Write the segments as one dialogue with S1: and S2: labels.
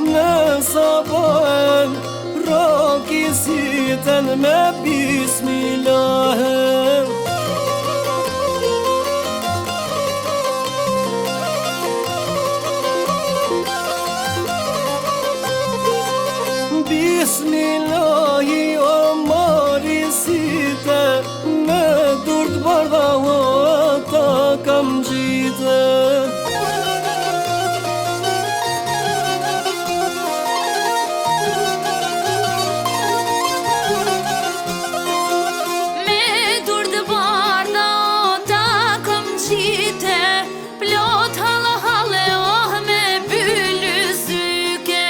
S1: në sabën rokisiten me bismillahe. Bismillahi o marisite, me durt bardha o ta kam gjite.
S2: Me durt bardha o ta kam gjite, plot halla halle oh me byllë zyke.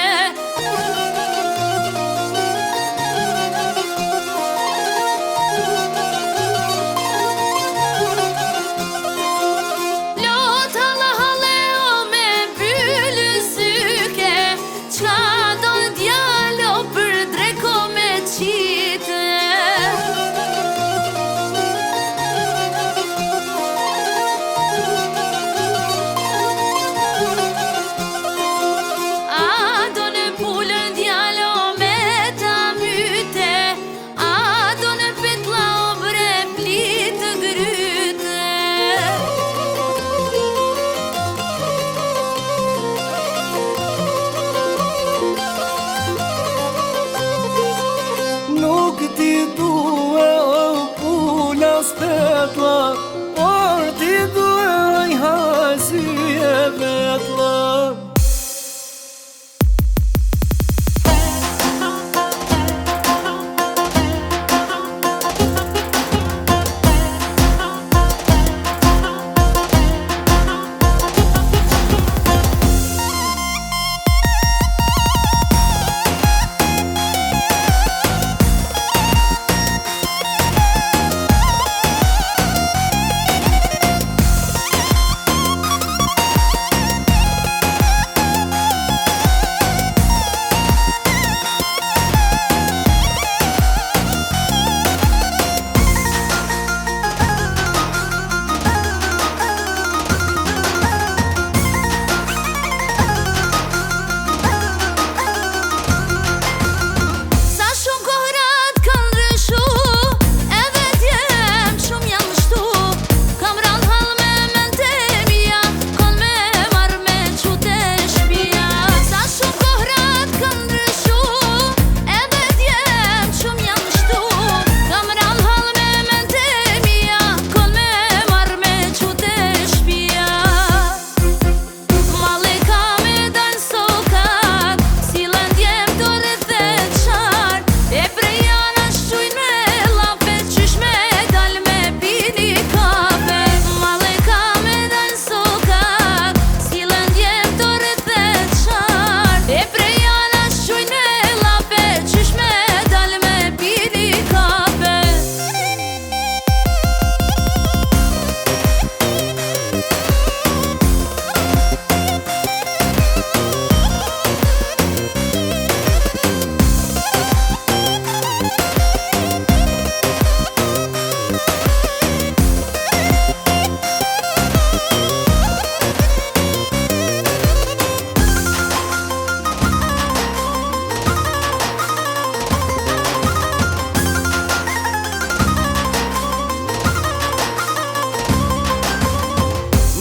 S1: Nuk ti due o pula spetla, por ti due ai hasi e vetla.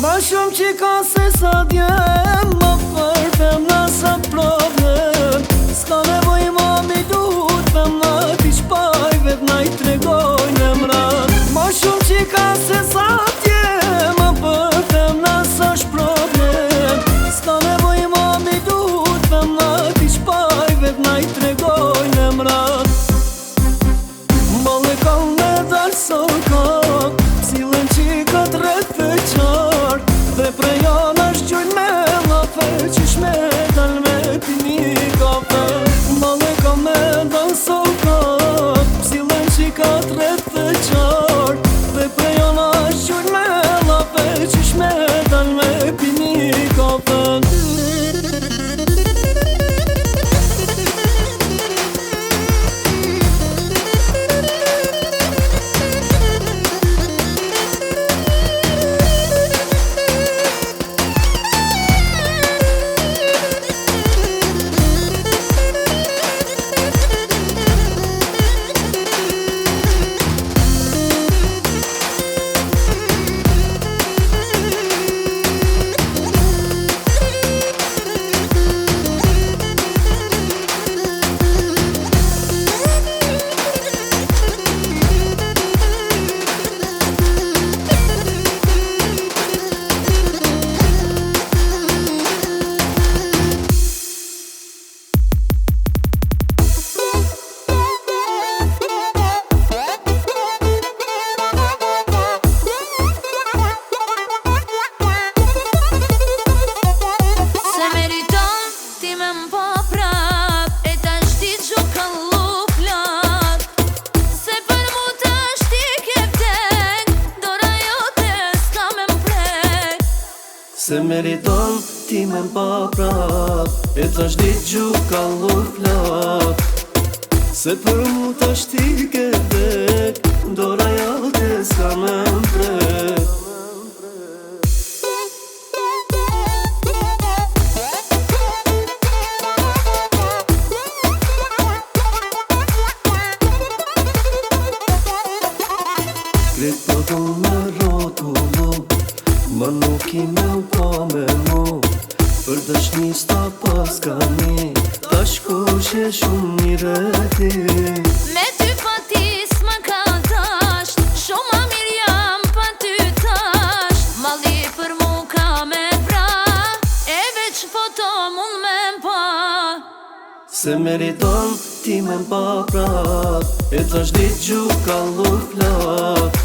S1: Ma shumë që ka se sa djem, ma për femna sa problem. S'ka nevoj ma mi dur femna, ti shpajve t'na i tregojnë emrat. Ma shumë që ka se sa djem, ma për femna sa shproblem. S'ka nevoj ma mi dur femna, ti shpajve t'na i tregojnë emrat. Male ka me dalë sokak, cilën që ka t'ret veçar, dhe preja në shqojnë me
S2: prap, e ta shti gjukallu plak. Se për mu ta shti ke vdek, dora jote s'ka me mprek.
S1: Se meriton ti me mpa prap, e ta shti gjukallu plak. Se për mu ta shti ke vdek, dora jote s'ka me mprek. Kret po do me rotullu, ma nuk I me u pa me mu. Për dashni s'ta pas ka ni, tash kush e shumë mire ti.
S2: Me ty pa ti s'ma ka dasht, shumë ma mirë jam pa ty tash. Malli për mu ka me vra, e veç foto mun me mpa.
S1: Se meriton ti me mpa prap, e tash dit gjukallu plak.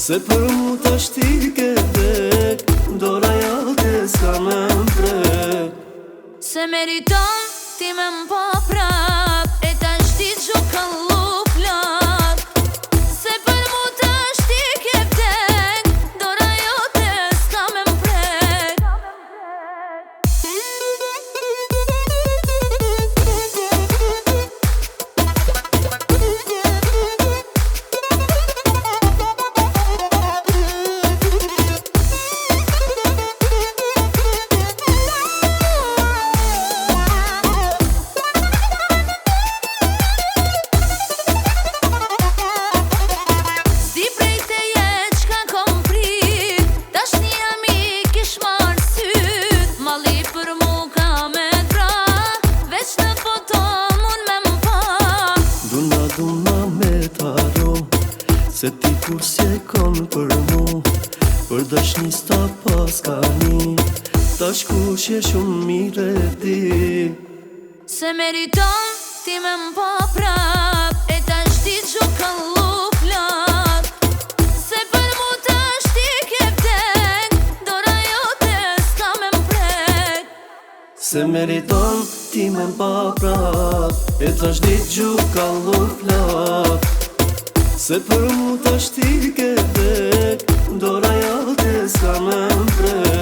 S1: Se për mu tash ti ke vdek, dora jote s'ka me mprek.
S2: Se meriton ti me mpa prap, e ta shti gjukallu plak. Se për mu ta shti ke vdek, dora jote s'ka me mprek.
S1: Duna me t'aro, se ti kur s'je kon për mu. Për dashni s'ta pas ka ni, tash kush je shumë mire ti.
S2: Se meriton ti me mpa prap, e ta shti gjukallu plak. Se për mu ta shti ke vdek, dora jote s'ka me mprek.
S1: Se meriton ti me mpa prap, e tash dit gjukallu plak. Se për mu tash ti ke vdek, dora jote s'ka me mprek.